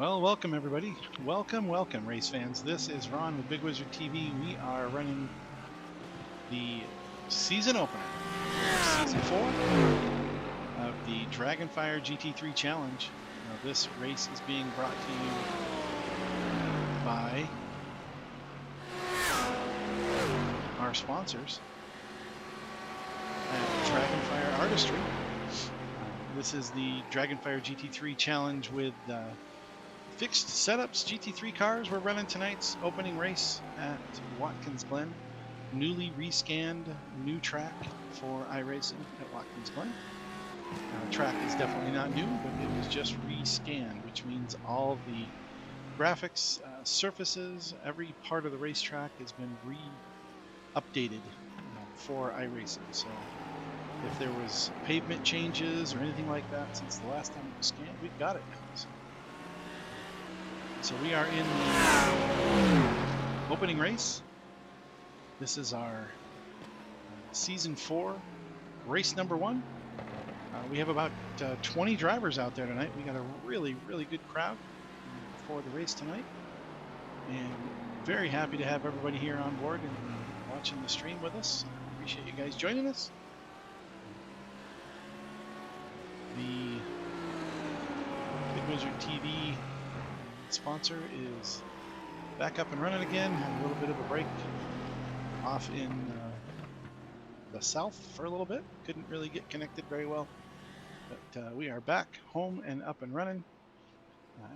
Well, welcome everybody. Welcome, race fans. This is Ron with Big Wizard TV. We are running the season opener, season 4 of the Dragonfyre GT3 Challenge. Now, this race is being brought to you by our sponsors at Dragonfyre Artistry. This is the Dragonfyre GT3 Challenge with fixed setups GT3 cars. We're running tonight's opening race at Watkins, Glen. Newly rescanned new track for iRacing at Watkins, Glen. Track is definitely not new, but it was just rescanned, which means all the graphics, surfaces, every part of the racetrack has been updated for iRacing. So if there was pavement changes or anything like that since the last time it was scanned, we've got it now. So we are in the opening race. This is our season 4 race number 1. We have about 20 drivers out there tonight. We got a really good crowd for the race tonight, and very happy to have everybody here on board and watching the stream with us. Appreciate you guys joining us. The Big Wizard TV sponsor is back up and running again. Had a little bit of a break off in the south for a little bit. Couldn't really get connected very well, but we are back home and up and running.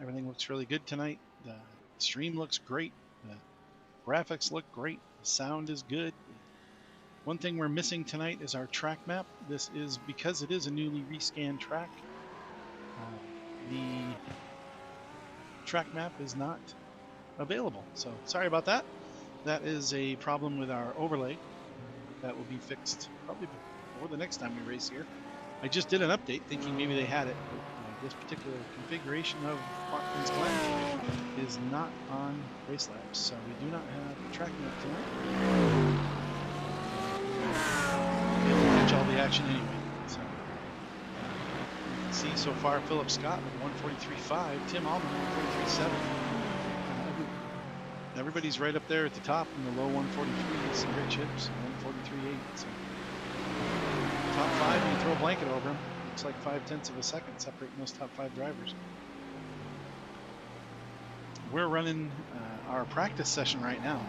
Everything looks really good tonight. The stream looks great. The graphics look great. The sound is good. One thing we're missing tonight is our track map. This is because it is a newly rescanned track. The track map is not available, so sorry about that. That is a problem with our overlay. That will be fixed probably before the next time we race here. I just did an update thinking maybe they had it, but this particular configuration of Watkins Glen is not on Race Labs, so we do not have a track map tonight. We'll catch all the action anyway. So you can see so far Philip Scott with 143.5, Tim Allman 143.7. Everybody's right up there at the top in the low 143s, and Rich Hibbs 143.8. So top 5, and you throw a blanket over them. Looks like 0.5 of a second separating those top 5 drivers. We're running our practice session right now.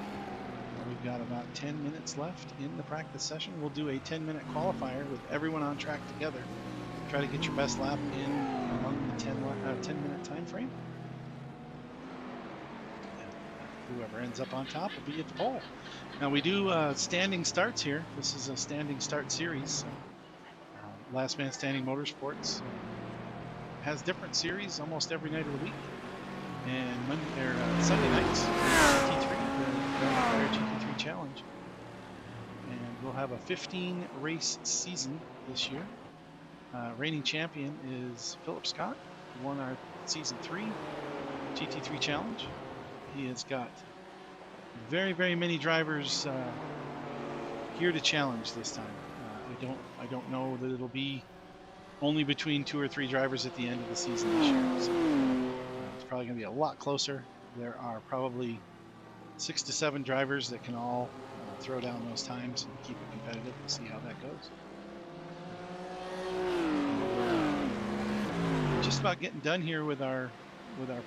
We've got about 10 minutes left in the practice session. We'll do a 10-minute qualifier with everyone on track together. Try to get your best lap in among the 10-minute time frame. Whoever ends up on top will be at the pole. Now we do standing starts here. This is a standing start series. So, Last Man Standing Motorsports has different series almost every night of the week. And Sunday nights, GT3, the GT3 Challenge. And we'll have a 15 race season this year. Reigning champion is Philip Scott, who won our season 3 GT3 Challenge. He has got very many drivers here to challenge this time. I don't know that it'll be only between 2 or 3 drivers at the end of the season this year. So, it's probably going to be a lot closer. There are probably 6 to 7 drivers that can all throw down those times and keep it competitive. We'll see how that goes. We're just about getting done here with our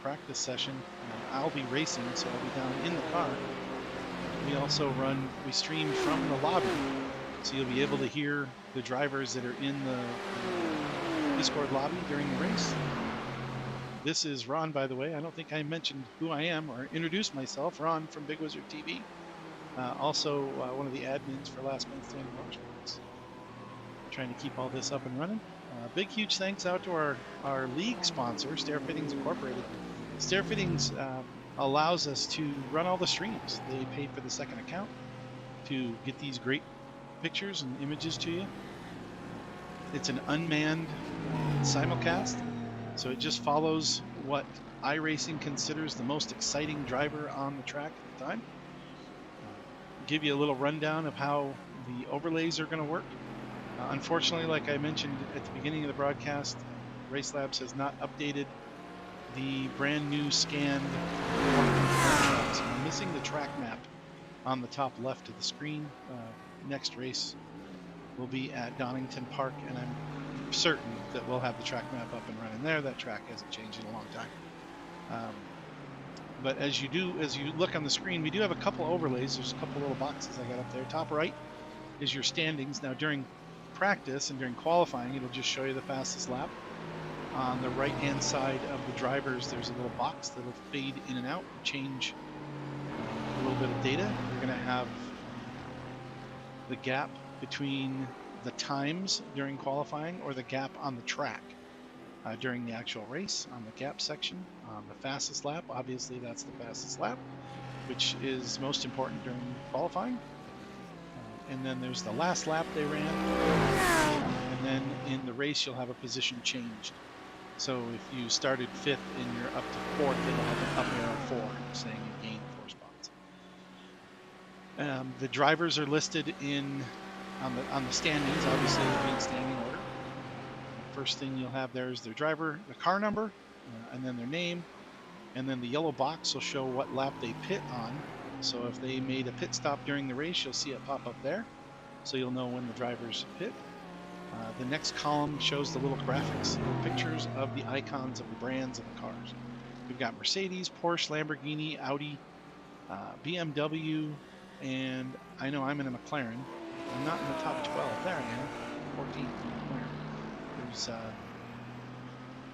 practice session. I'll be racing, so I'll be down in the car. We stream from the lobby, so you'll be able to hear the drivers that are in the Discord lobby during the race. This is Ron, by the way. I don't think I mentioned who I am or introduced myself. Ron from Big Wizard TV. Also one of the admins for Last Man Standing Motorsports. Trying to keep all this up and running. Big huge thanks out to our league sponsor, Stair Fittings Incorporated. Stair Fittings allows us to run all the streams. They pay for the second account to get these great pictures and images to you. It's an unmanned simulcast, so it just follows what iRacing considers the most exciting driver on the track at the time. Give you a little rundown of how the overlays are going to work. Unfortunately, like I mentioned at the beginning of the broadcast, Race Labs has not updated the brand new scanned tracks. I'm missing the track map on the top left of the screen. Next race will be at Donington Park, and I'm certain that we'll have the track map up and running there. That track hasn't changed in a long time. But as you look on the screen, we do have a couple overlays. There's a couple little boxes I got up there. Top right is your standings. Now during practice and during qualifying, it'll just show you the fastest lap. On the right-hand side of the drivers, there's a little box that'll fade in and out and change a little bit of data. You're going to have the gap between the times during qualifying or the gap on the track during the actual race on the gap section. The fastest lap, obviously that's the fastest lap, which is most important during qualifying. And then there's the last lap they ran. And then in the race, you'll have a position changed. So if you started 5th and you're up to 4th, it'll have an up arrow 4 saying you gained 4 spots. The drivers are listed on the standings, obviously they'll be in standing order. First thing you'll have there is their driver, the car number, and then their name, and then the yellow box will show what lap they pit on. So if they made a pit stop during the race, you'll see it pop up there, so you'll know when the drivers pit. The next column shows the little graphics, the pictures of the icons of the brands of the cars. We've got Mercedes, Porsche, Lamborghini, Audi, BMW, and I know I'm in a McLaren. I'm not in the top 12. There I am, 14.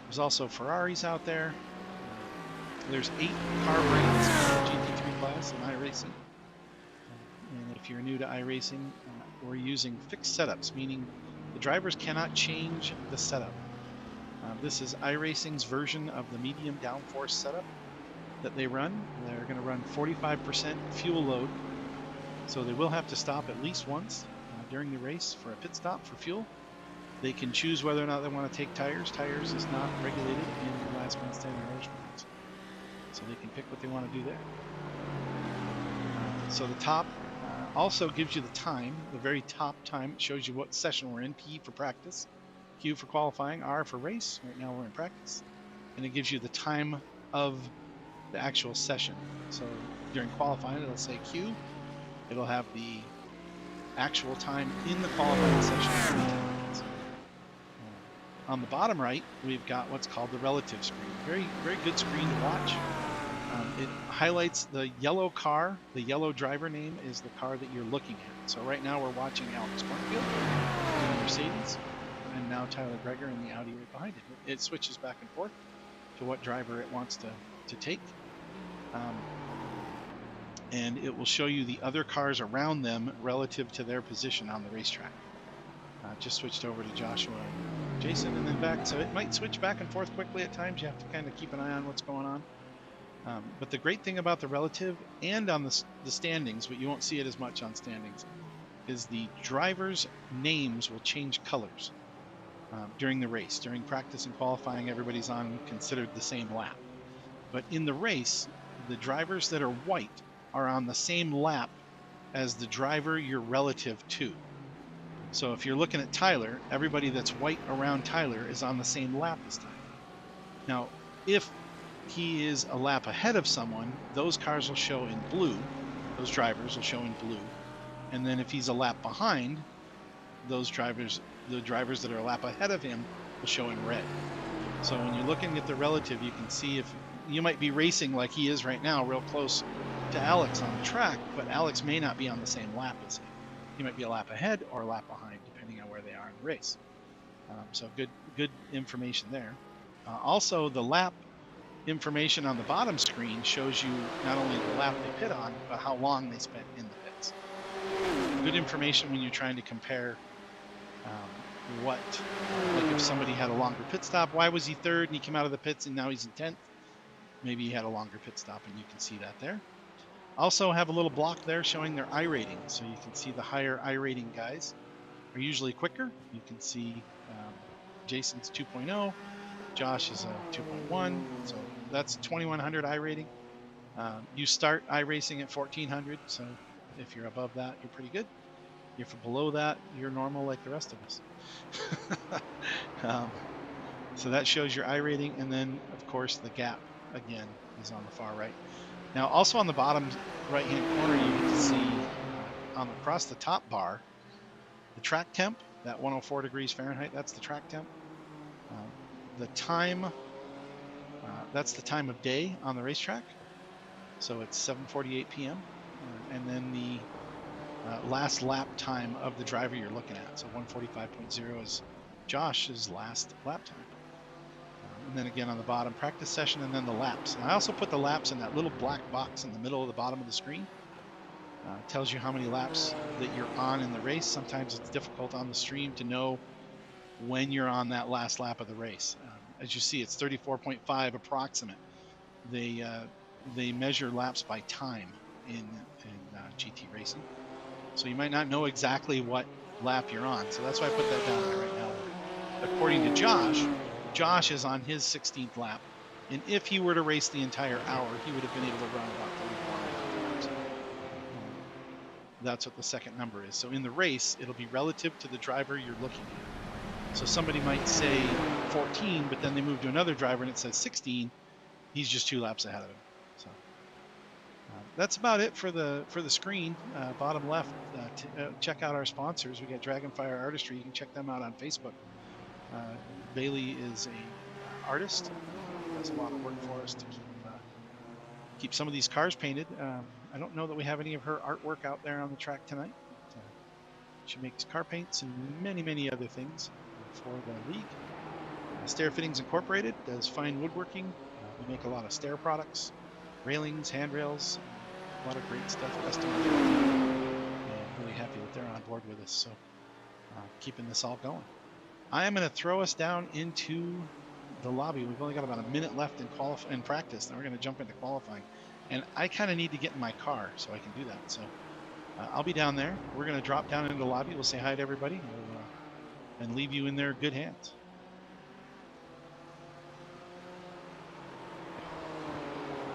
There's also Ferraris out there. There's 8 car brands in the GT3 class in iRacing. And if you're new to iRacing, we're using fixed setups, meaning the drivers cannot change the setup. This is iRacing's version of the medium downforce setup that they run. They're going to run 45% fuel load, so they will have to stop at least once during the race for a pit stop for fuel. They can choose whether or not they want to take tires. Tires is not regulated in the last man standing rules, so they can pick what they want to do there. So the top also gives you the time, the very top time. It shows you what session we're in. P for practice, Q for qualifying, R for race. Right now we're in practice. And it gives you the time of the actual session. So during qualifying, it'll say Q. It'll have the actual time in the qualifying session. On the bottom right, we've got what's called the relative screen. Very, very good screen to watch. It highlights the yellow car. The yellow driver name is the car that you're looking at. So right now we're watching Alex Cornfield in the Mercedes, and now Tyler Greger in the Audi right behind it. It switches back and forth to what driver it wants to take. And it will show you the other cars around them relative to their position on the racetrack. Just switched over to Joshua and Jason and then back, so it might switch back and forth quickly at times. You have to kind of keep an eye on what's going on. But the great thing about the relative and on the standings, but you won't see it as much on standings, is the drivers' names will change colors during the race. During practice and qualifying, everybody's on considered the same lap. But in the race, the drivers that are white are on the same lap as the driver you're relative to. So if you're looking at Tyler, everybody that's white around Tyler is on the same lap as Tyler. Now, if he is a lap ahead of someone, those cars will show in blue. Those drivers will show in blue. And then if he's a lap behind, those drivers, the drivers that are a lap ahead of him, will show in red. So when you're looking at the relative, you can see if you might be racing like he is right now, real close to Alex on the track, but Alex may not be on the same lap as him. He might be a lap ahead or a lap behind, depending on where they are in the race. So good information there. Also, the lap information on the bottom screen shows you not only the lap they pit on, but how long they spent in the pits. Good information when you're trying to compare like if somebody had a longer pit stop, why was he 3rd and he came out of the pits and now he's in 10th? Maybe he had a longer pit stop, and you can see that there. Also have a little block there showing their I rating, so you can see the higher I rating guys are usually quicker. You can see Jason's 2.0, Josh is a 2.1, so that's 2100 I rating. You start iRacing at 1400, so if you're above that, you're pretty good. If you're below that, you're normal like the rest of us. So that shows your iRating, and then of course the gap again is on the far right. Now also on the bottom right hand corner you can see across the top bar the track temp, that 104 degrees Fahrenheit, that's the track temp. The time, that's the time of day on the racetrack. So it's 7:48 p.m. And then the last lap time of the driver you're looking at. So 145.0 is Josh's last lap time. And then again on the bottom, practice session, and then the laps. And I also put the laps in that little black box in the middle of the bottom of the screen. It tells you how many laps that you're on in the race. Sometimes it's difficult on the stream to know when you're on that last lap of the race. As you see, it's 34.5 approximate. They measure laps by time in GT racing. So you might not know exactly what lap you're on. So that's why I put that down there right now. According to Josh is on his 16th lap. And if he were to race the entire hour, he would have been able to run about 34.5 hours. That's what the second number is. So in the race, it'll be relative to the driver you're looking at. So somebody might say 14, but then they move to another driver and it says 16. He's just 2 laps ahead of him. So that's about it for the screen. Bottom left, check out our sponsors. We got Dragonfyre Artistry. You can check them out on Facebook. Bailey is a artist. Does a lot of work for us to keep some of these cars painted. I don't know that we have any of her artwork out there on the track tonight. She makes car paints and many, many other things for the league. Stair Fittings Incorporated does fine woodworking. We make a lot of stair products, railings, handrails, a lot of great stuff, custom. And really happy that they're on board with us. So keeping this all going. I am going to throw us down into the lobby. We've only got about a minute left in practice. Then we're going to jump into qualifying. And I kind of need to get in my car so I can do that. So I'll be down there. We're going to drop down into the lobby. We'll say hi to everybody and leave you in their good hands.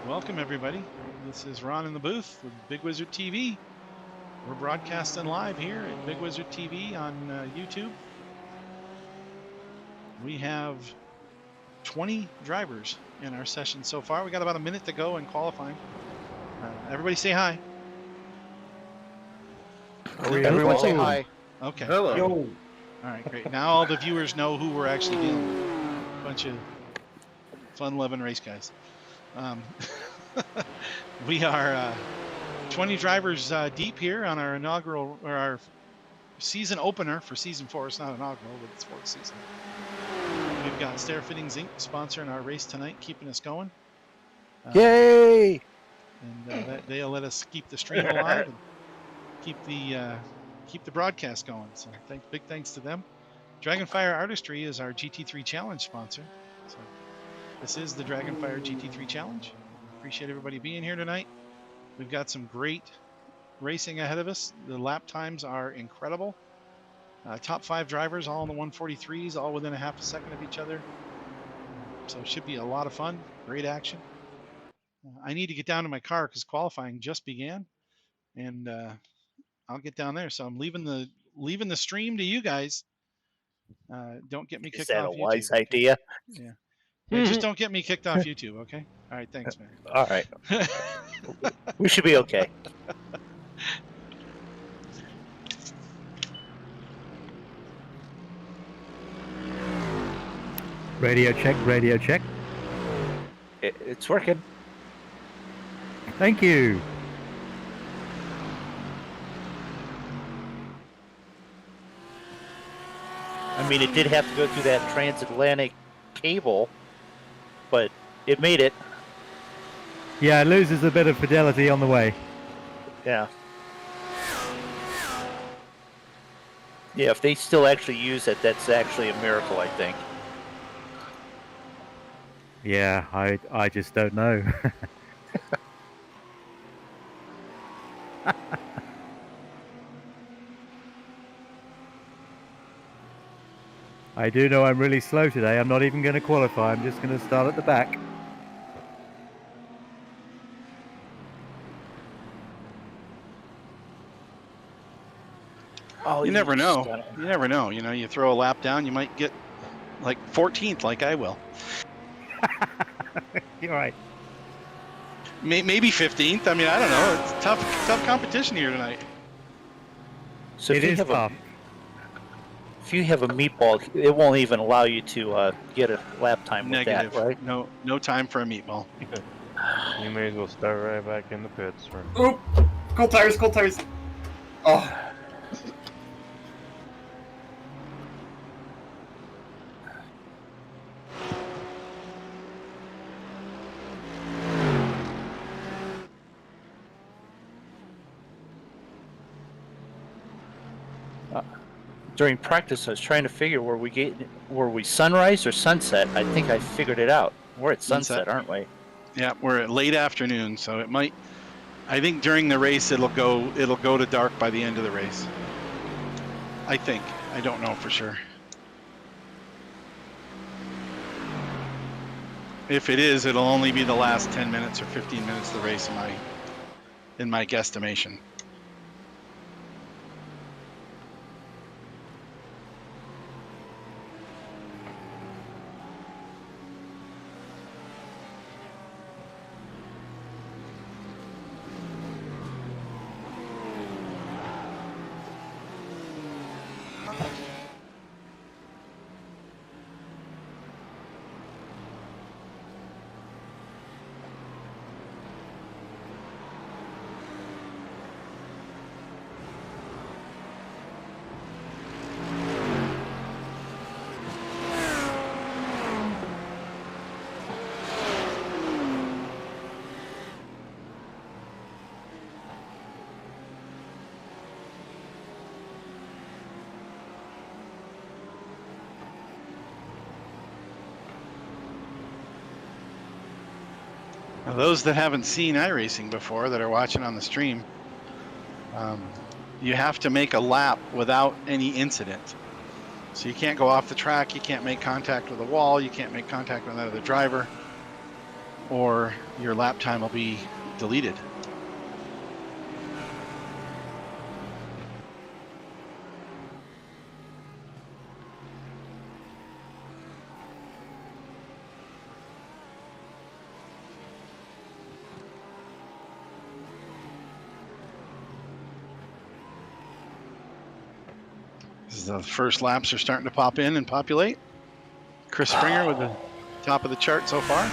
Welcome, everybody. This is Ron in the booth with Big Wizard TV. We're broadcasting live here at Big Wizard TV on YouTube. We have 20 drivers in our session so far. We got about a minute to go in qualifying. Everybody say hi. Everyone say hi. Okay. Hello. Yo. All right, great. Now all the viewers know who we're actually dealing with. A bunch of fun-loving race guys. We are 20 drivers deep here on our inaugural, or our season opener for season 4. It's not inaugural, but it's 4th season. We've got Stair Fittings Inc. sponsoring our race tonight, keeping us going. Yay! And they'll let us keep the stream alive and keep the broadcast going. So big thanks to them. Dragonfyre Artistry is our GT3 Challenge sponsor. So this is the Dragonfyre GT3 Challenge. Appreciate everybody being here tonight. We've got some great racing ahead of us. The lap times are incredible. Top 5 drivers, all in the 143s, all within a half a second of each other. So it should be a lot of fun, great action. I need to get down to my car because qualifying just began, and I'll get down there. So I'm leaving the stream to you guys. Don't get me kicked off YouTube. Is that a wise idea? Yeah. Hey, just don't get me kicked off YouTube, okay? All right, thanks, man. All right. We should be okay. Radio check, radio check. It's working. Thank you. I mean, it did have to go through that transatlantic cable, but it made it. Yeah, it loses a bit of fidelity on the way. Yeah. Yeah, if they still actually use it, that's actually a miracle, I think. Yeah, I just don't know. I do know I'm really slow today. I'm not even going to qualify. I'm just going to start at the back. Oh, you never know. You never know. You know, you throw a lap down, you might get like 14th, like I will. You're right. Maybe 15th. I mean, I don't know. It's tough competition here tonight. So It is tough. if you have a meatball, it won't even allow you to get a lap time with Negative. that, right? No time for a meatball. You may as well start right back in the pits. Oop! Cold tires, cold tires. Oh, During practice, I was trying to figure were we sunrise or sunset. I think I figured it out. We're at sunset, aren't we? Yeah, we're at late afternoon, so it might. I think during the race it'll go to dark by the end of the race. I think. I don't know for sure. If it is, it'll only be the last 10 minutes or 15 minutes of the race in my guesstimation. Now, those that haven't seen iRacing before that are watching on the stream, you have to make a lap without any incident. So you can't go off the track, you can't make contact with a wall, you can't make contact with another driver, or your lap time will be deleted. The first laps are starting to pop in and populate. Chris Springer with the top of the chart so far.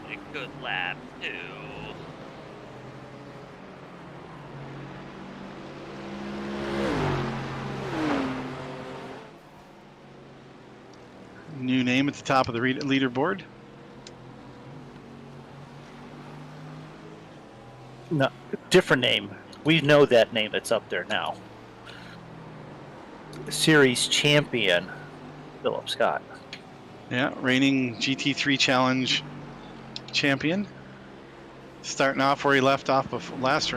A good lap, too. New name at the top of the leaderboard. No, different name. We know that name that's up there now. Series champion, Philip Scott. Yeah, reigning GT3 Challenge champion. Starting off where he left off before last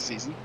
season.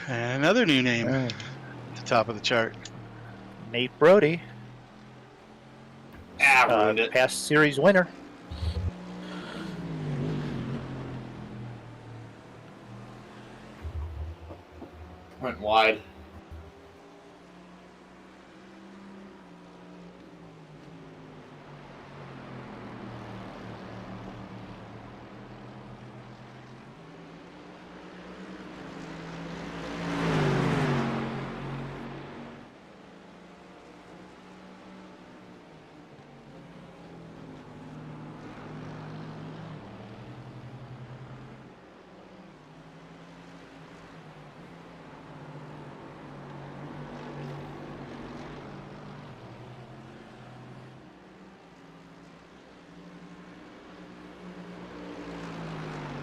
And another new name Yeah. at the top of the chart. Nate Brody, Ruined it. past series winner. Went wide.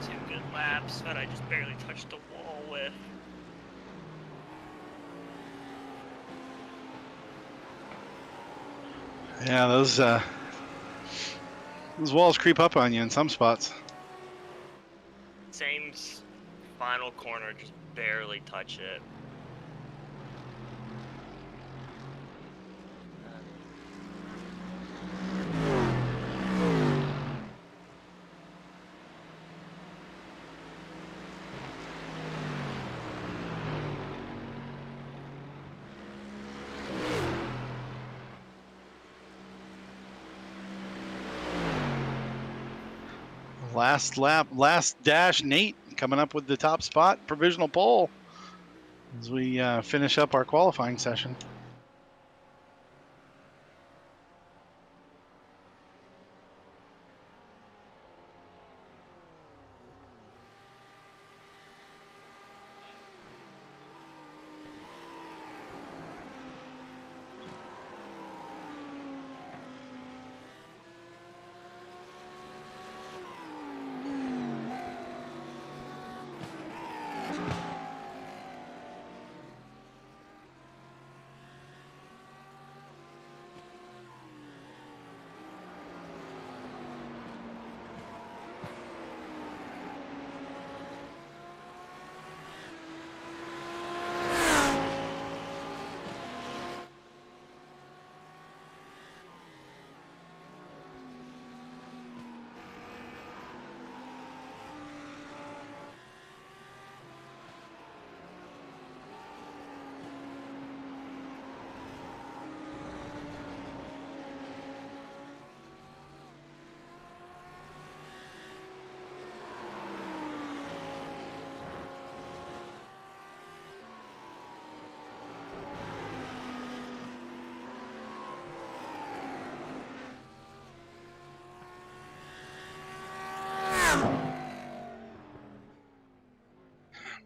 Two good laps that I just barely touched the wall with. Yeah, those walls creep up on you in some spots. Same final corner, just barely touch it. Last lap, last dash. Nate coming up with the top spot, provisional pole, as we finish up our qualifying session.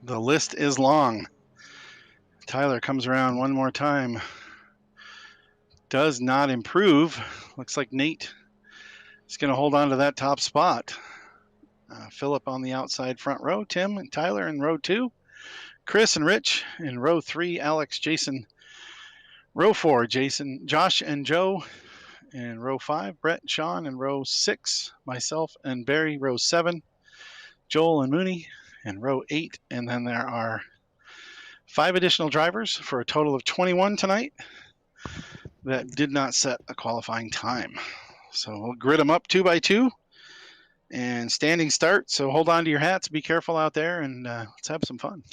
The list is long. Tyler comes around one more time. Does not improve. Looks like Nate is going to hold on to that top spot. Philip on the outside front row. Tim and Tyler in row 2. Chris and Rich in row 3. Alex, Jason, row 4. Jason, Josh, and Joe in row 5. Brett and Sean in row 6. Myself and Barry, row 7. Joel and Mooney in row 8. And then there are 5 additional drivers for a total of 21 tonight that did not set a qualifying time. So we'll grid them up 2 by 2 and standing start. So hold on to your hats, be careful out there, and let's have some fun.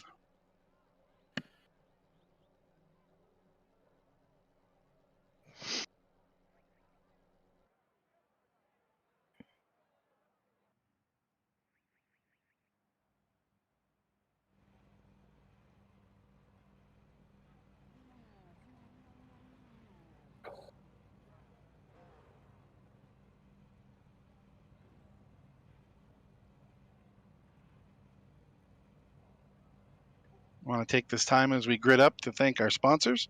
I want to take this time as we grid up to thank our sponsors,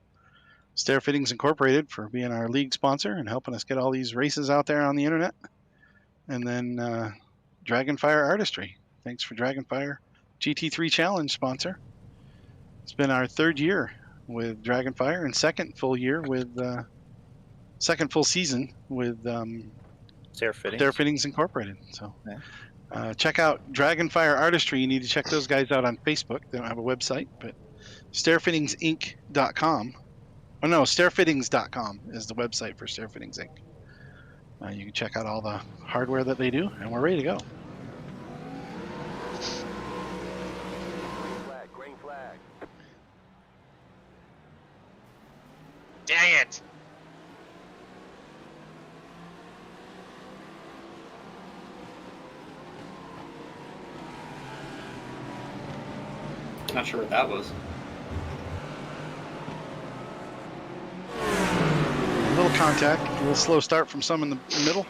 Stair Fittings Incorporated, for being our league sponsor and helping us get all these races out there on the internet. And then Dragonfyre Artistry. Thanks for Dragonfyre GT3 Challenge sponsor. It's been our 3rd year with Dragonfyre and second full season with Stair Fittings. Stair Fittings Incorporated. So Yeah. check out Dragonfyre Artistry. You need to check those guys out on Facebook. They don't have a website, but stairfittingsinc.com. Oh no, stairfittings.com is the website for Stair Fittings Inc. You can check out all the hardware that they do, and we're ready to go. Green flag. Dang it! Not sure what that was. A little contact, a little slow start from some in the middle.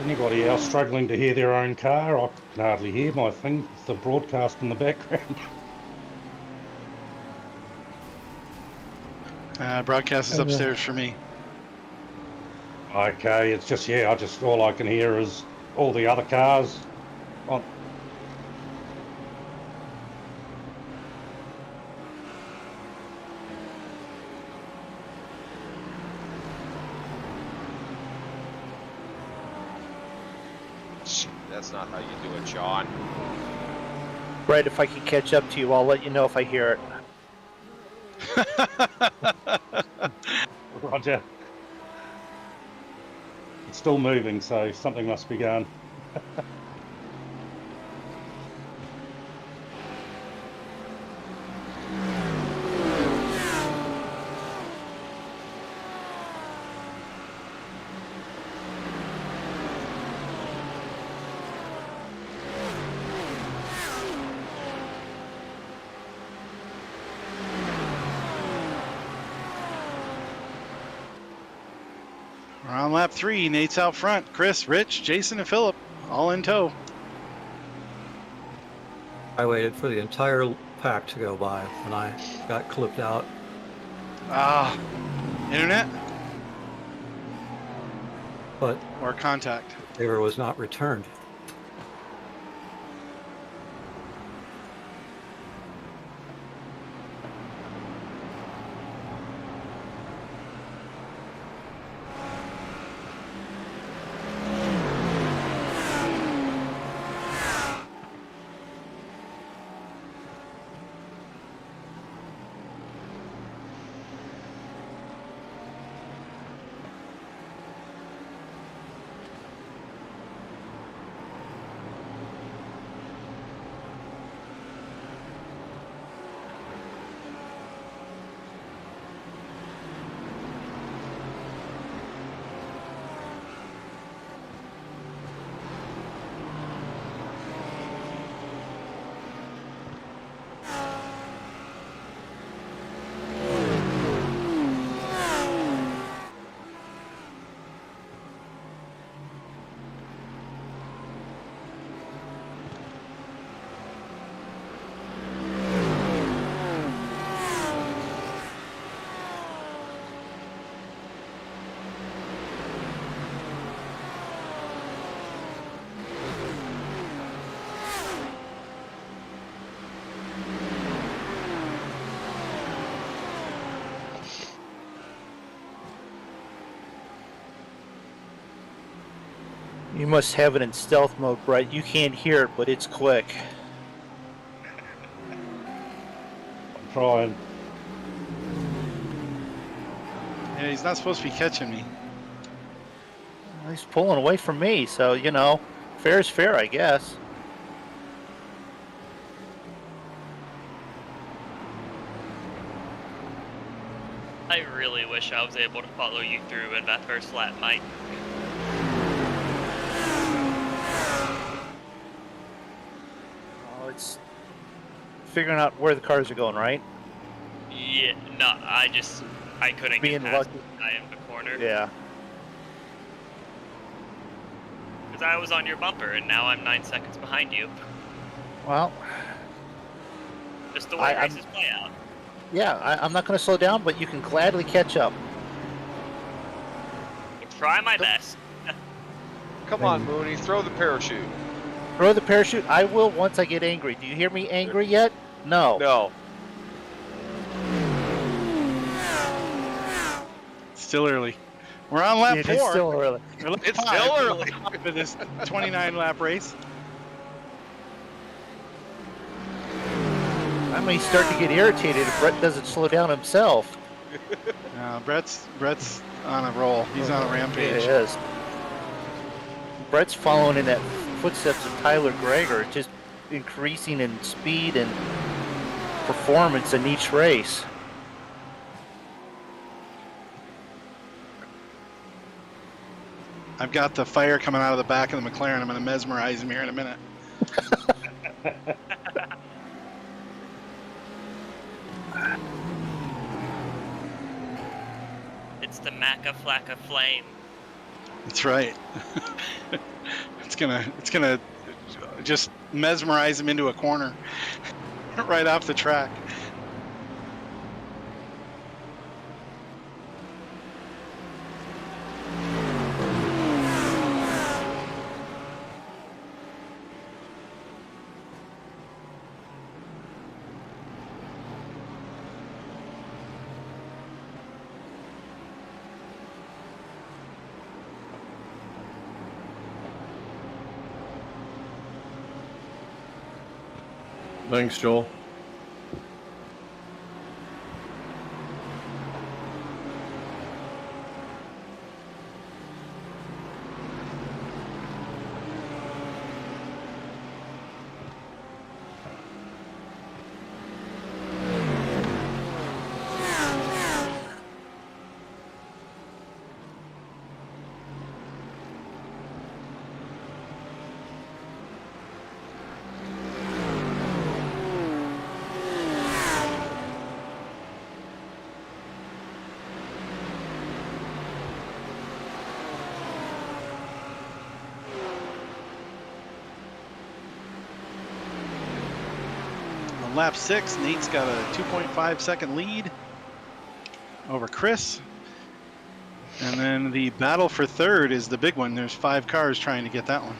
Anybody else struggling to hear their own car? I can hardly hear my thing, the broadcast in the background. Broadcast is upstairs for me. Okay, it's just, yeah, all I can hear is all the other cars on. That's not how you do it, John. Right, if I can catch up to you, I'll let you know if I hear it. Roger. It's still moving, so something must be going. We're on lap 3. Nate's out front. Chris, Rich, Jason, and Philip all in tow. I waited for the entire pack to go by when I got clipped out. Ah, internet But or contact? the favor was not returned. You must have it in stealth mode, Brett. You can't hear it, but it's quick. I'm trying. Yeah, he's not supposed to be catching me. He's pulling away from me, so, you know, fair is fair, I guess. I really wish I was able to follow you through in that first lap, Mike. Oh, it's figuring out where the cars are going, right? Yeah, no, I couldn't Being get past lucky. the guy in the corner. Yeah. Because I was on your bumper, and now I'm 9 seconds behind you. Well, Just the way I'm- races play out. yeah, I'm not going to slow down, but you can gladly catch up. I'll try my best. Come on, Mooney, throw the parachute. Throw the parachute. I will once I get angry. Do you hear me angry yet? No. No. Still early. We're on lap It 4. is still early. Or lap It's 5 still early. for this 29 lap race. I may start to get irritated if Brett doesn't slow down himself. Brett's on a roll. He's on a It rampage. is. Brett's following in that footsteps of Tyler Greger, just increasing in speed and performance in each race. I've got the fire coming out of the back of the McLaren. I'm going to mesmerize him here in a minute. It's the Macca Flacca Flame. That's right. It's gonna just mesmerize him into a corner right off the track. Thanks, Joel. On lap 6, Nate's got a 2.5 second lead over Chris. And then the battle for third is the big one. There's 5 cars trying to get that one.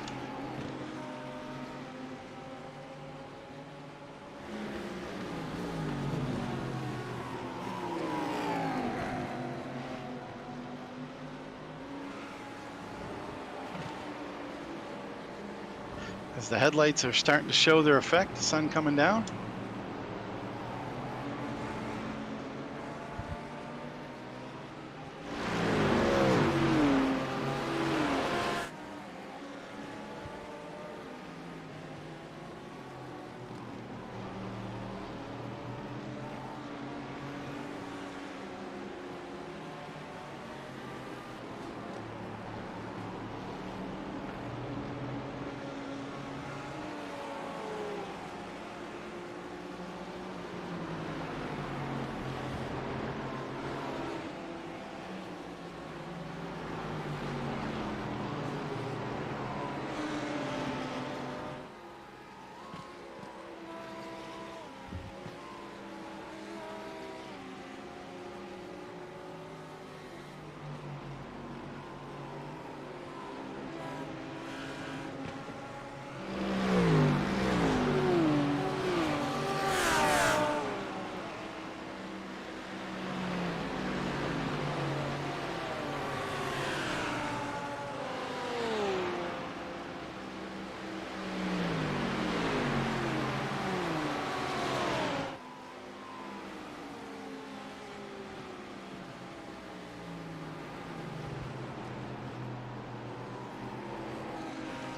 As the headlights are starting to show their effect, the sun coming down.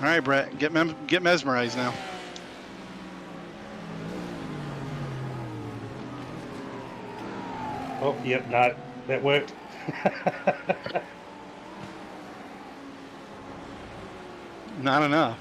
All right, Brett, get mesmerized now. Oh, yep, no, that worked. Not enough.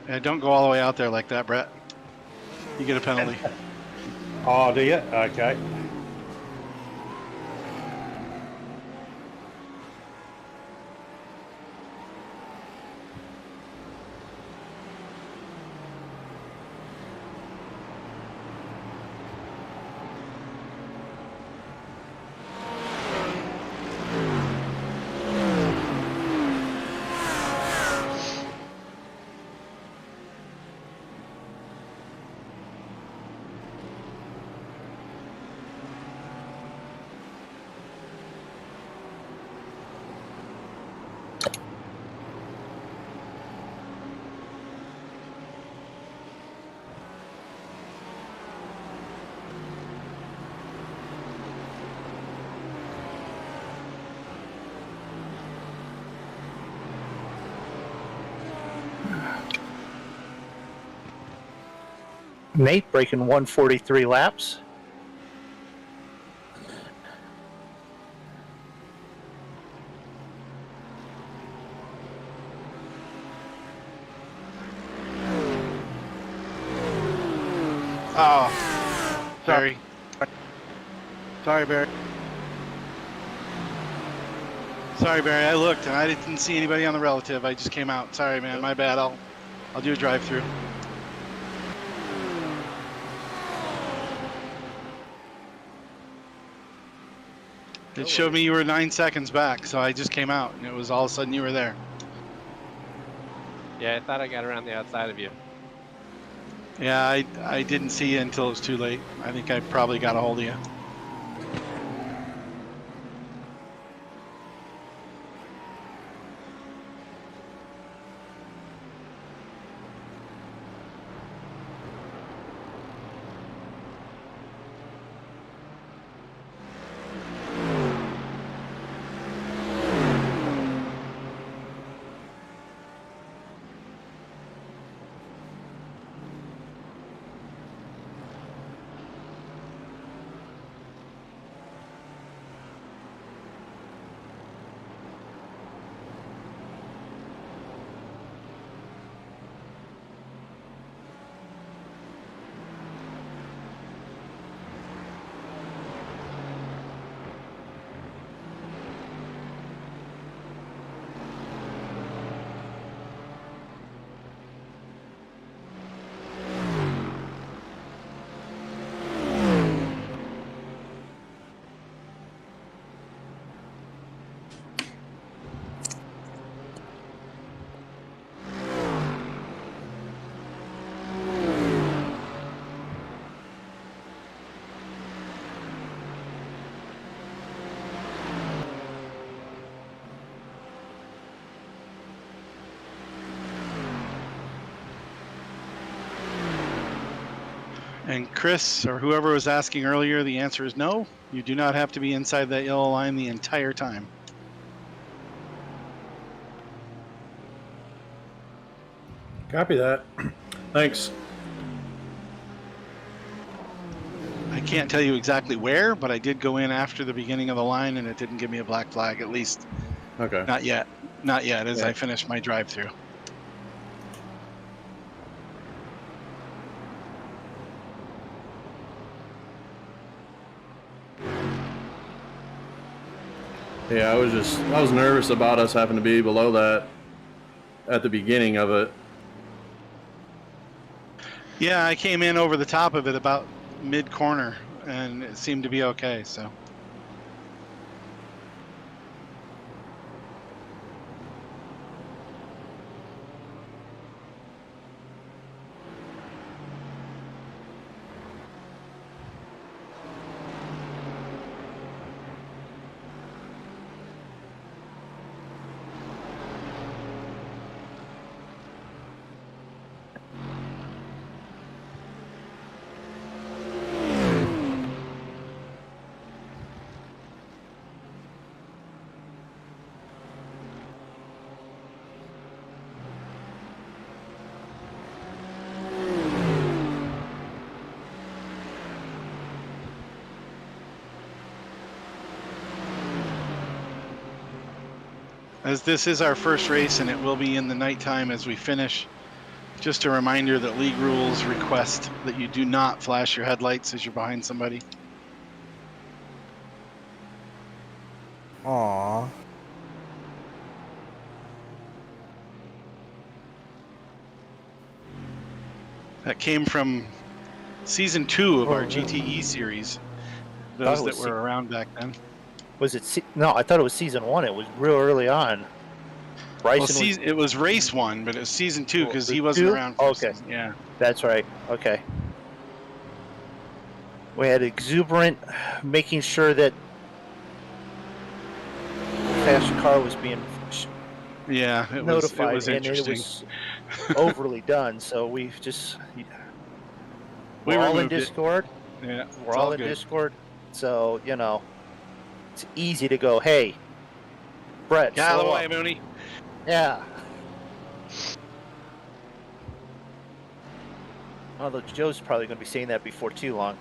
Yeah, don't go all the way out there like that, Brett. You get a penalty. Oh, do you? Okay. Nate breaking 143 laps. Oh, Barry. Sorry, Barry. Sorry, Barry. I looked and I didn't see anybody on the relative. I just came out. Sorry, man. My bad. I'll do a drive-through. It showed me you were 9 seconds back, so I just came out, and it was all of a sudden you were there. Yeah, I thought I got around the outside of you. Yeah, I didn't see you until it was too late. I think I probably got a hold of you. And Chris, or whoever was asking earlier, the answer is no. You do not have to be inside that yellow line the entire time. Copy that. Thanks. I can't tell you exactly where, but I did go in after the beginning of the line and it didn't give me a black flag, at least Okay. not yet. Not yet, as Yeah. I finished my drive through. Yeah, I was nervous about us having to be below that at the beginning of it. Yeah, I came in over the top of it about mid corner and it seemed to be okay, so. As this is our first race and it will be in the nighttime as we finish, just a reminder that league rules request that you do not flash your headlights as you're behind somebody. Aww. That came from season 2 of our GTE series, those that were around back then. Was it? No, I thought it was season 1. It was real early on. Bryson Well, it was race 1, but it was season 2 because he was wasn't 2? around for Okay. season. Yeah. That's right. Okay. We had exuberant, making sure that the fast car was being Yeah, it notified, was and interesting. it was overly done. So we've just we're all in removed it. Discord. Yeah, We're all in good. Discord. So it's easy to go. Hey, Brett, Get out of the slow way, up. Mooney. Yeah. Although Joe's probably going to be saying that before too long.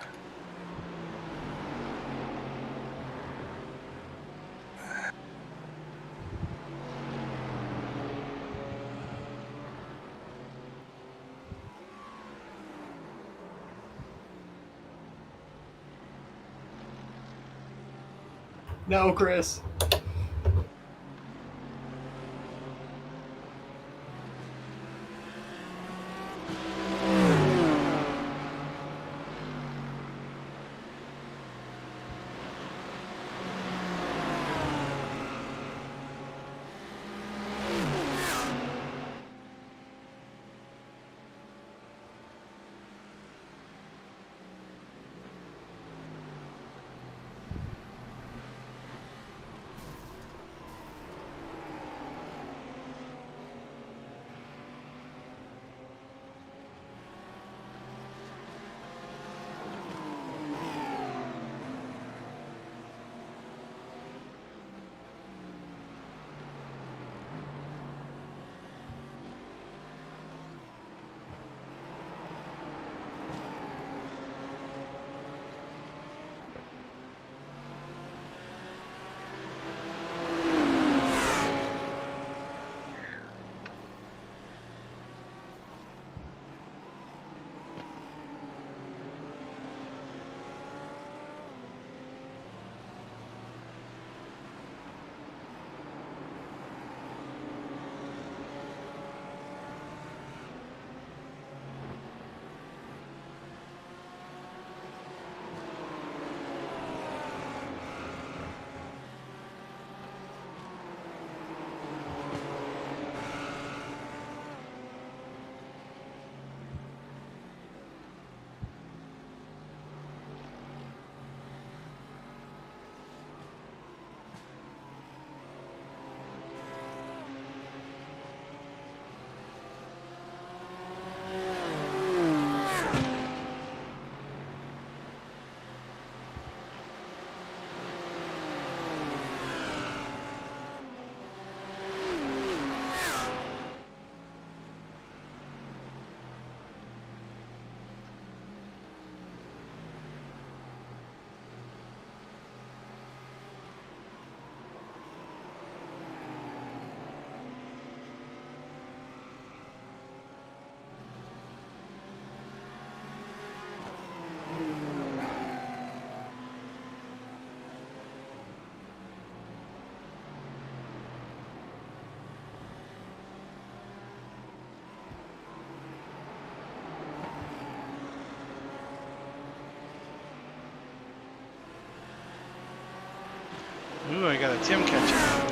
No, Chris. I got a Tim catcher.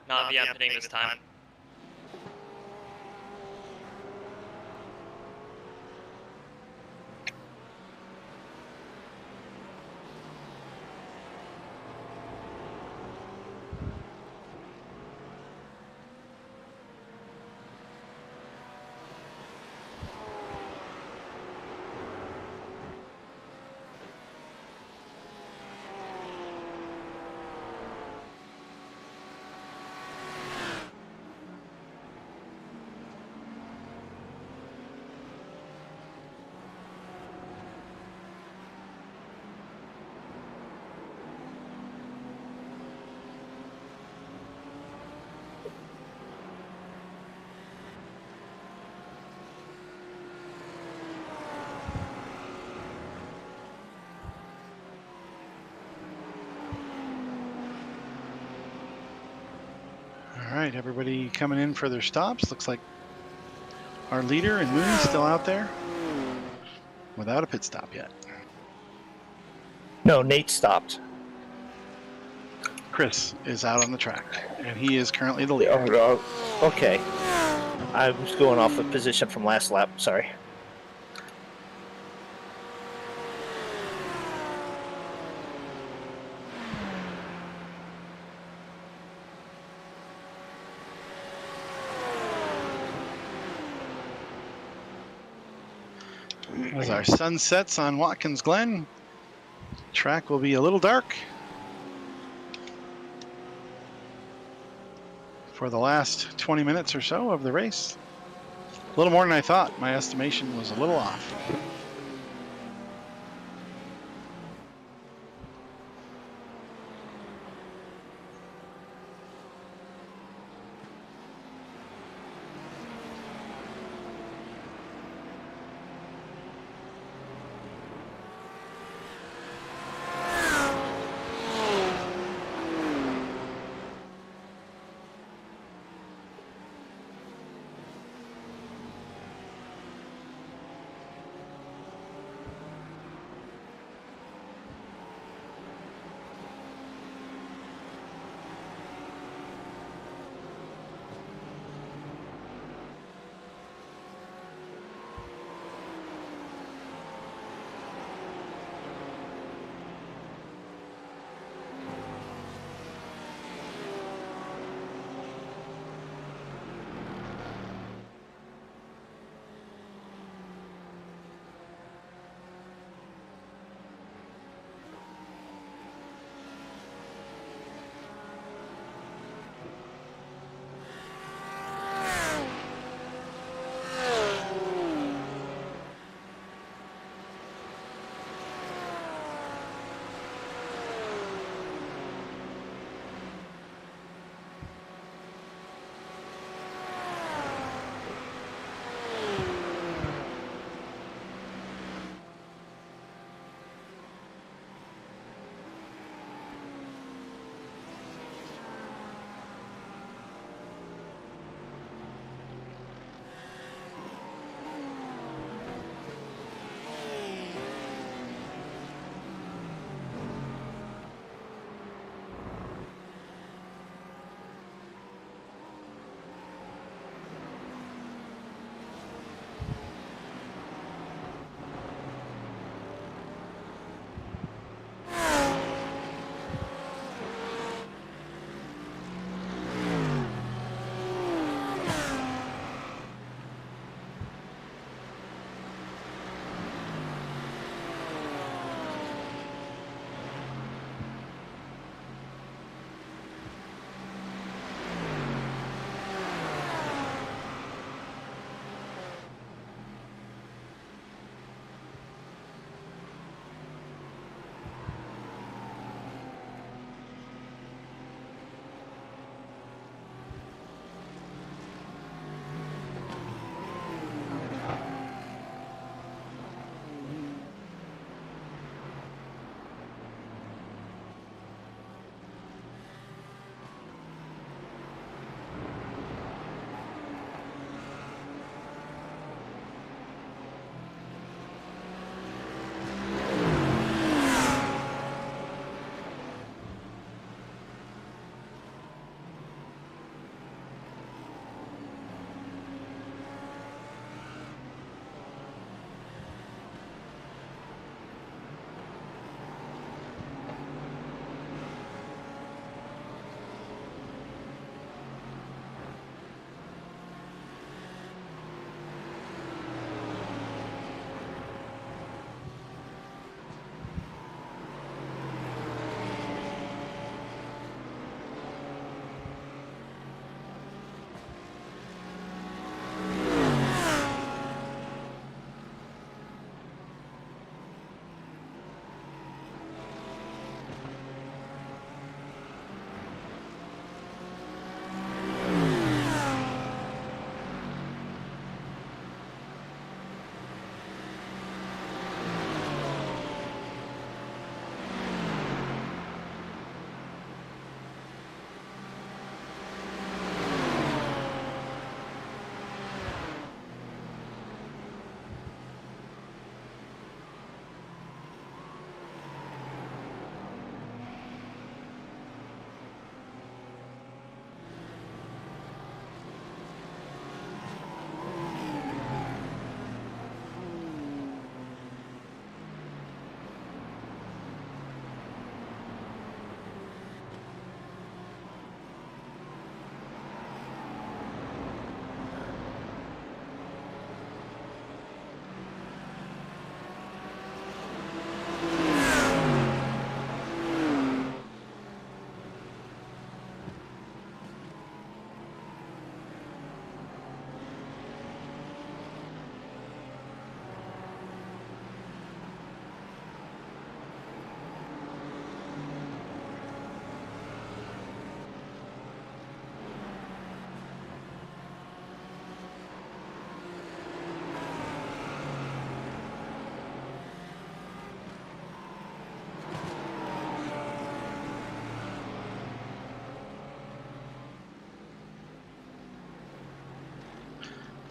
Not be happening this time. All right, everybody coming in for their stops. Looks like our leader and Mooney's still out there without a pit stop yet. No, Nate stopped. Chris is out on the track, and he is currently the leader. Okay. I was going off the position from last lap. Sorry. As our sun sets on Watkins Glen, track will be a little dark for the last 20 minutes or so of the race. A little more than I thought. My estimation was a little off.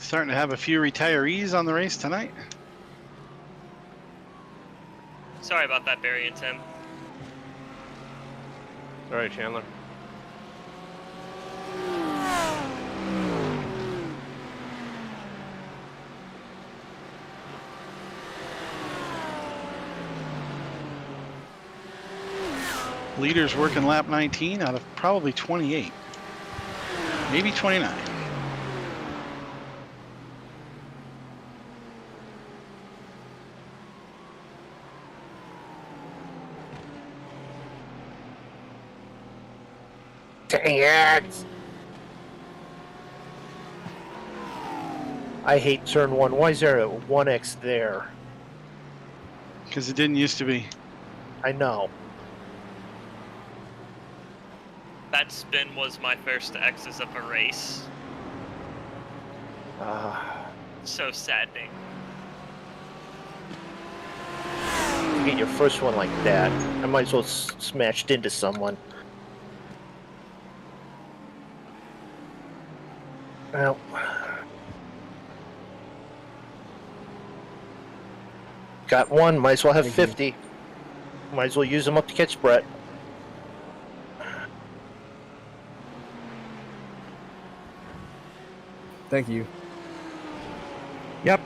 Starting to have a few retirees on the race tonight. Sorry about that, Barry and Tim. Sorry, Chandler. Leaders working lap 19 out of probably 28, maybe 29. Dang it! I hate turn 1. Why is there a 1x there? Because it didn't used to be. I know. That spin was my first X's of a race. So saddening. You get your first one like that. I might as well smashed into someone. Well. Got one, might as well have 50. Might as well use them up to catch Brett. Thank you. Yep.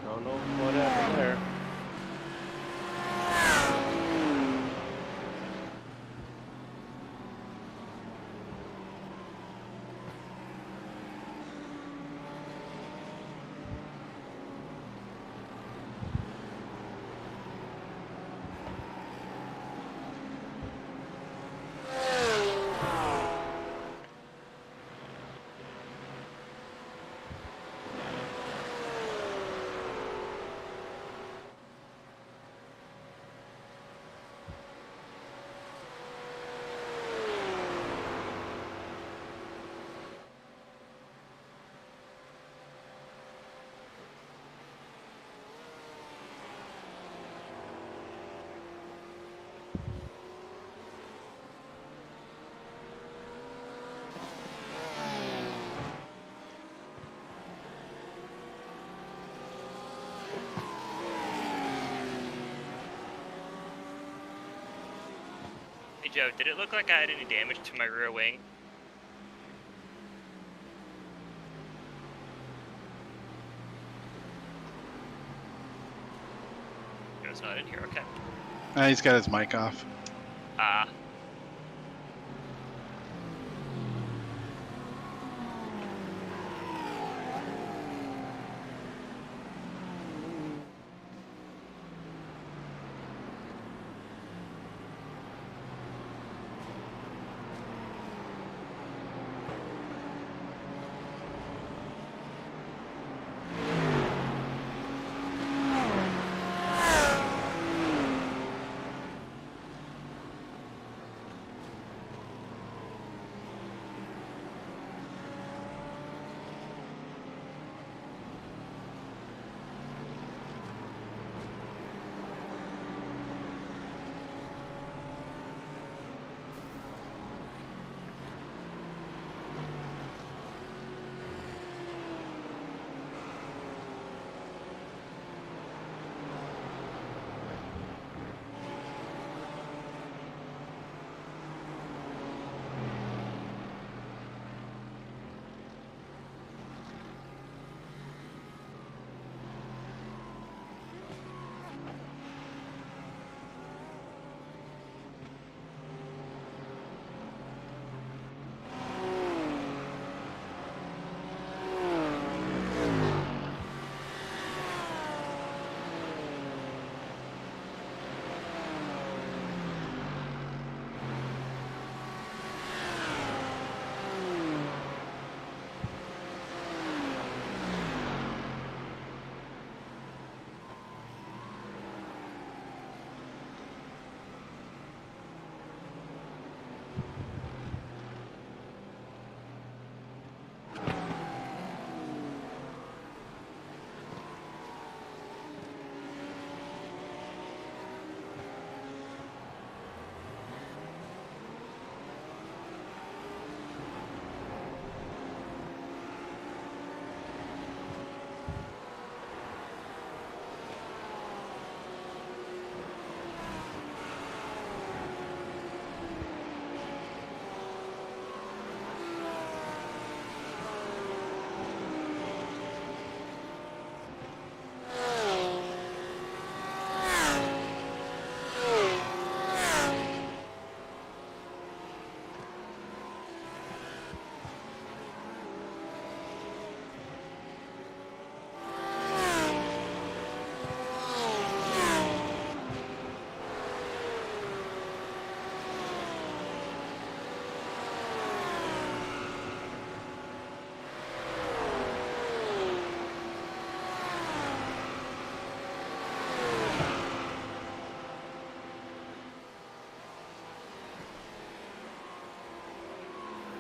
Don't know what happened there. Hey Joe, did it look like I had any damage to my rear wing? Joe's not in here, okay. He's got his mic off. Ah.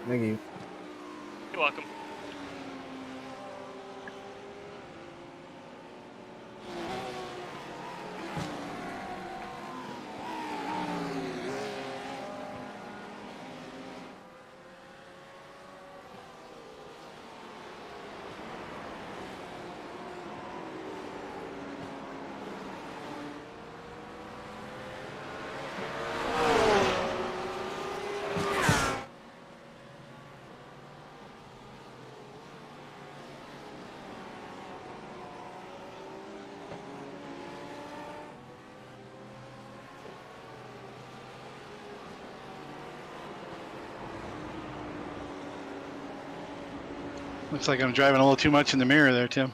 Thank you. You're welcome. Looks like I'm driving a little too much in the mirror there, Tim.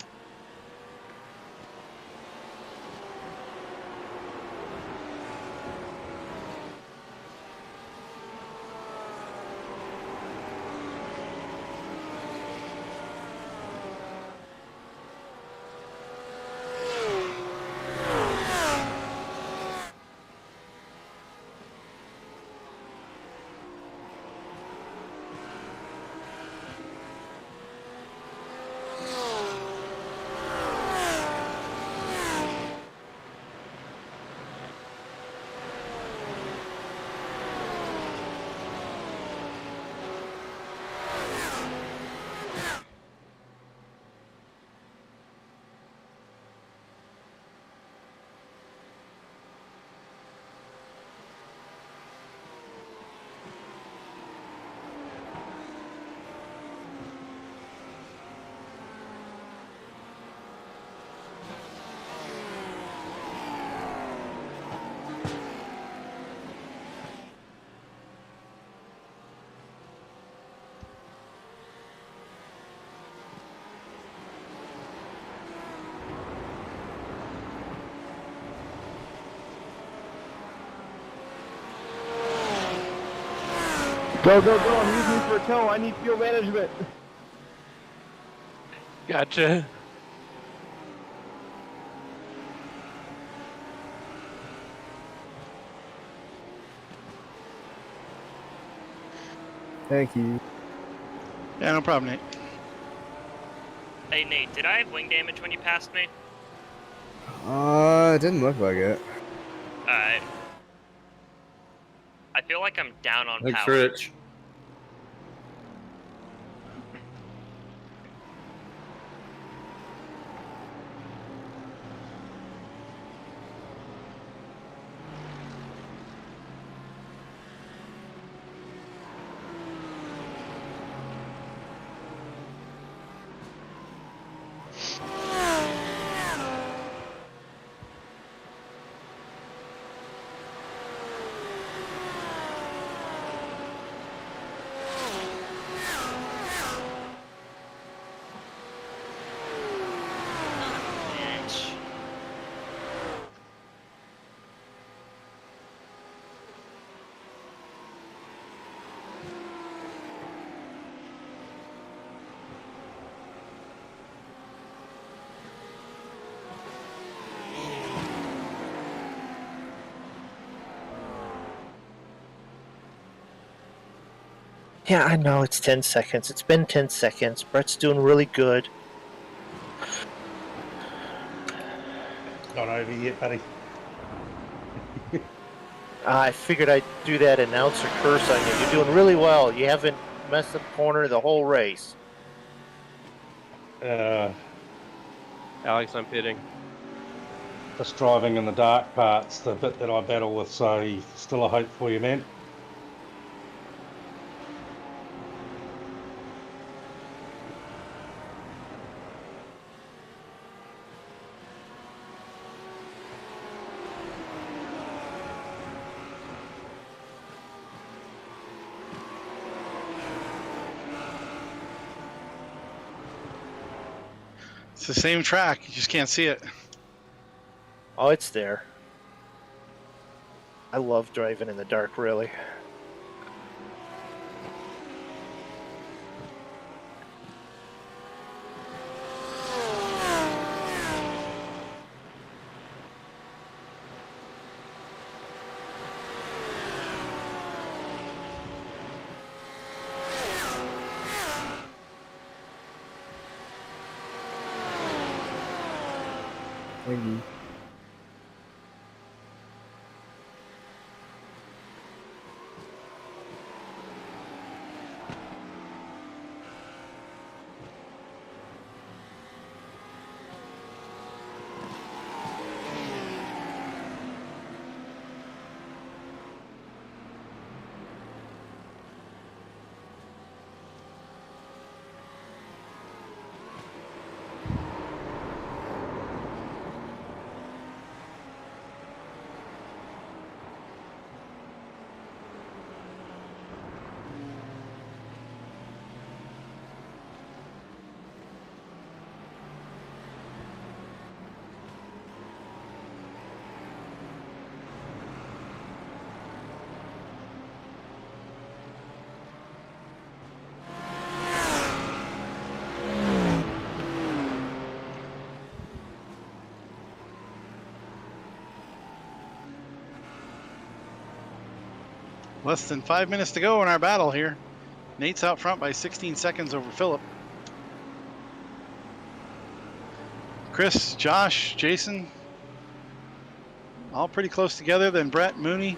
Go, go, go. I'm using you for a tow. I need fuel management. Gotcha. Thank you. Yeah, no problem, Nate. Hey Nate, did I have wing damage when you passed me? It didn't look like it. Alright. I feel like I'm down on Thanks, power. Rich. Bitch. Yeah, I know it's 10 seconds. It's been 10 seconds. Brett's doing really good. Not over yet, buddy. I figured I'd do that announcer curse on you. You're doing really well. You haven't messed up corner the whole race. Alex, I'm pitting. Just driving in the dark parts, the bit that I battle with, so still a hope for you, man. It's the same track. You just can't see it. Oh, it's there. I love driving in the dark, really. Wingy. Less than 5 minutes to go in our battle here. Nate's out front by 16 seconds over Philip. Chris, Josh, Jason, all pretty close together. Then Brett, Mooney,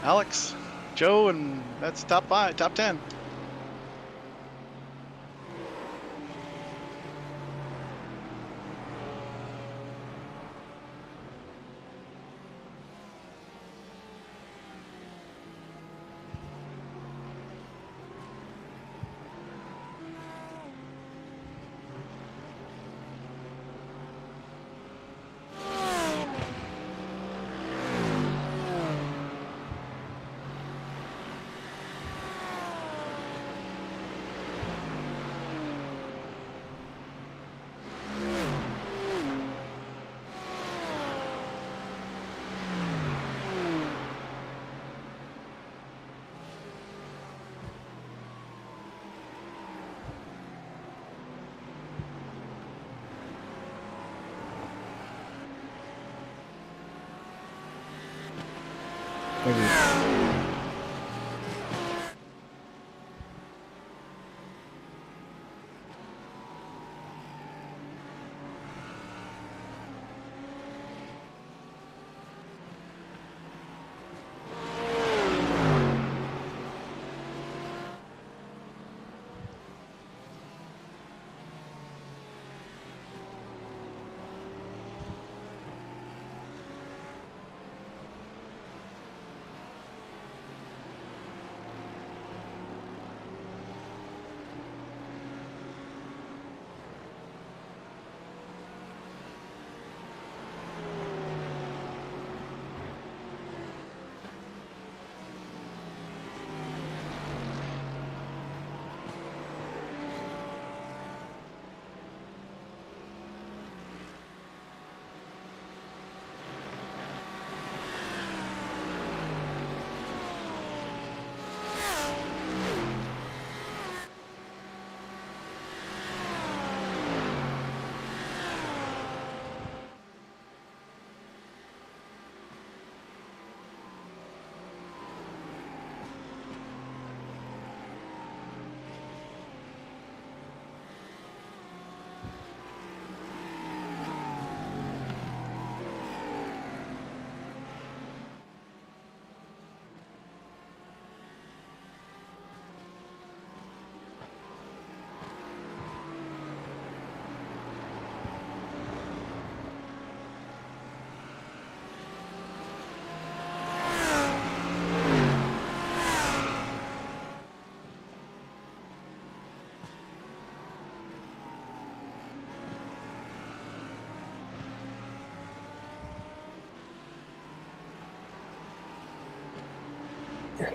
Alex, Joe, and that's top 5, top 10.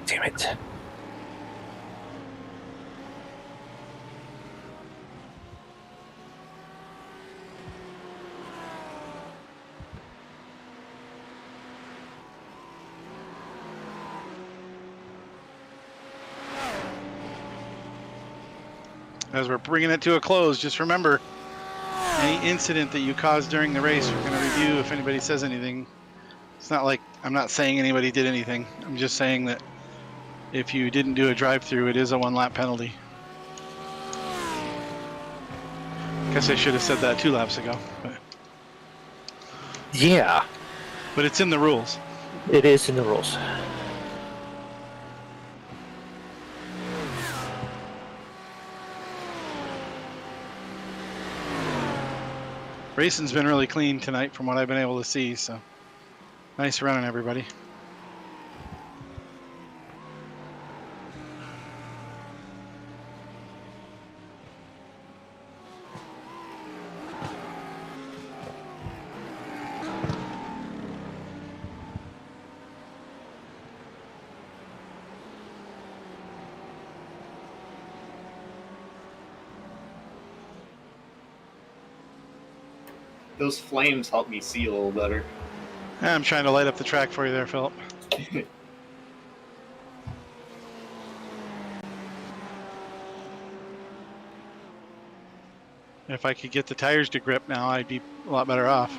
Damn it. As we're bringing it to a close, just remember, any incident that you caused during the race, we're going to review if anybody says anything. It's not like I'm not saying anybody did anything. I'm just saying that if you didn't do a drive-through, it is a 1-lap penalty. Guess I should have said that 2 laps ago. But Yeah, but it's in the rules. it is in the rules. Racing's been really clean tonight from what I've been able to see, so nice running, everybody. Those flames help me see a little better. I'm trying to light up the track for you there, Philip. If I could get the tires to grip now, I'd be a lot better off.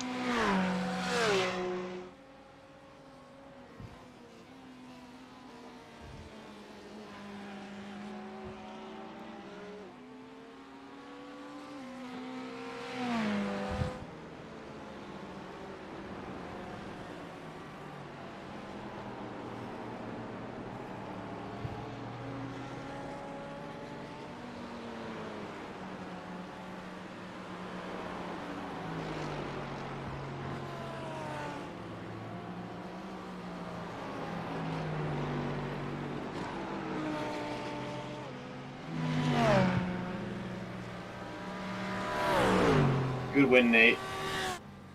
Good win, Nate.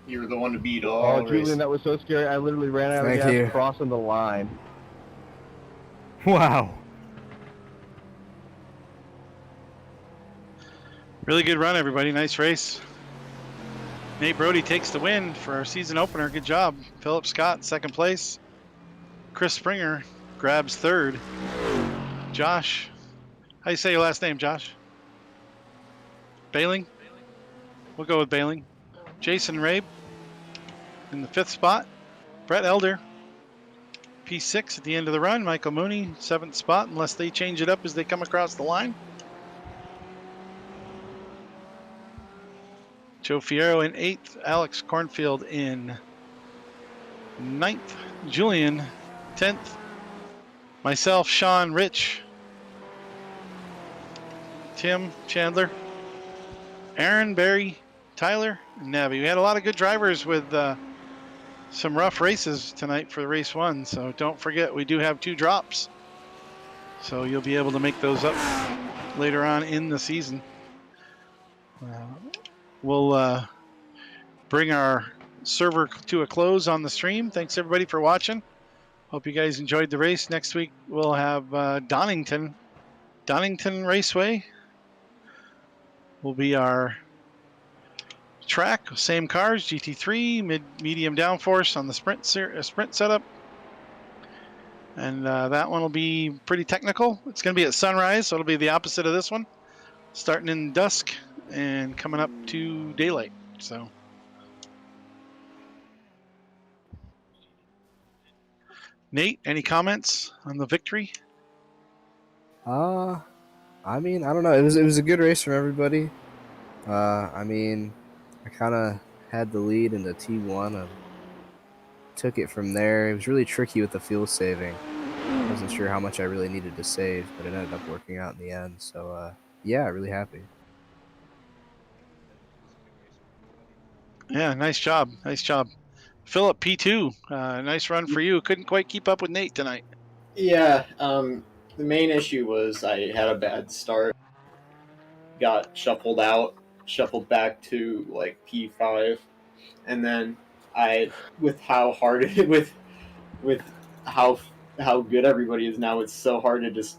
You were the one to beat all Oh, race. Julian, that was so scary. I literally ran out of Thank gas you. crossing the line. Wow. Really good run, everybody. Nice race. Nate Brody takes the win for our season opener. Good job. Philip Scott, second place. Chris Springer grabs third. Josh, how you say your last name, Josh? Bailing? We'll go with Bailing. Jason Rabe in the fifth spot. Brett Elder, P6 at the end of the run. Michael Mooney, seventh spot, unless they change it up as they come across the line. Joe Fierro in eighth. Alex Cornfield in ninth. Julian, 10th. Myself, Sean, Rich, Tim, Chandler, Aaron, Barry, Tyler, and Navi. We had a lot of good drivers with some rough races tonight for race one. So don't forget, we do have 2 drops. So you'll be able to make those up later on in the season. We'll bring our server to a close on the stream. Thanks everybody for watching. Hope you guys enjoyed the race. Next week we'll have Donington Raceway will be our track. Same cars, GT3, medium downforce on the sprint setup. And that one will be pretty technical. It's going to be at sunrise, so it'll be the opposite of this one. Starting in dusk and coming up to daylight. So Nate, any comments on the victory? I mean, I don't know. It was a good race from everybody. I mean, I kind of had the lead in the T1 and took it from there. It was really tricky with the fuel saving. I wasn't sure how much I really needed to save, but it ended up working out in the end. So, yeah, really happy. Yeah, nice job. Nice job. Philip, P2. Nice run for you. Couldn't quite keep up with Nate tonight. Yeah, the main issue was I had a bad start. Got shuffled back to like P5, and then with how hard it with how good everybody is now, it's so hard to just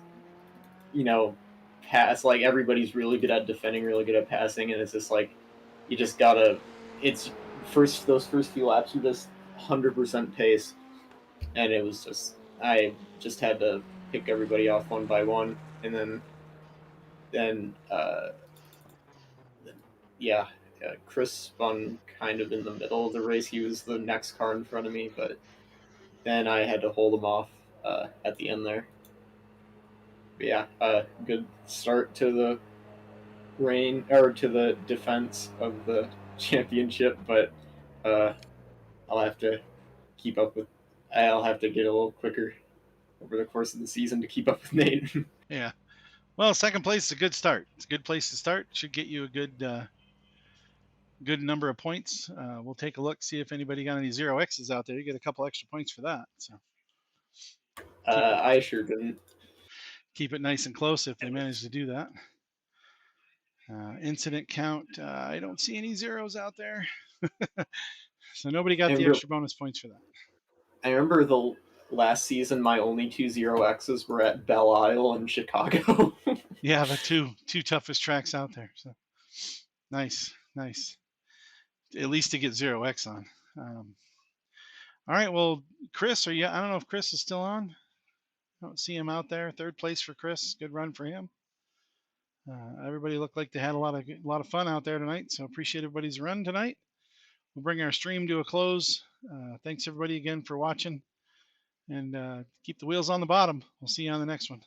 pass. Like everybody's really good at defending, really good at passing, and it's just like you just gotta. It's those first few laps are just 100% pace, and it was just I just had to pick everybody off one by one, and then Chris spun kind of in the middle of the race. He was the next car in front of me, but then I had to hold him off at the end there. But yeah, good start to the to the defense of the championship, but I'll have to keep up with. I'll have to get a little quicker over the course of the season to keep up with Nate. Yeah. Well, second place is a good start. It's a good place to start. Should get you a good number of points. We'll take a look, see if anybody got any 0Xs out there. You get a couple extra points for that. So I sure didn't. Keep it nice and close if they manage to do that. Incident count, I don't see any zeros out there. So nobody got the extra bonus points for that. I remember the last season, my only 2 0Xs were at Belle Isle and Chicago. Yeah, the two toughest tracks out there. So nice. At least to get 0X on. All right, well, Chris, I don't know if Chris is still on. I don't see him out there. Third place for Chris. Good run for him. Everybody looked like they had a lot of fun out there tonight, so appreciate everybody's run tonight. We'll bring our stream to a close. Thanks everybody again for watching, and keep the wheels on the bottom. We'll see you on the next one.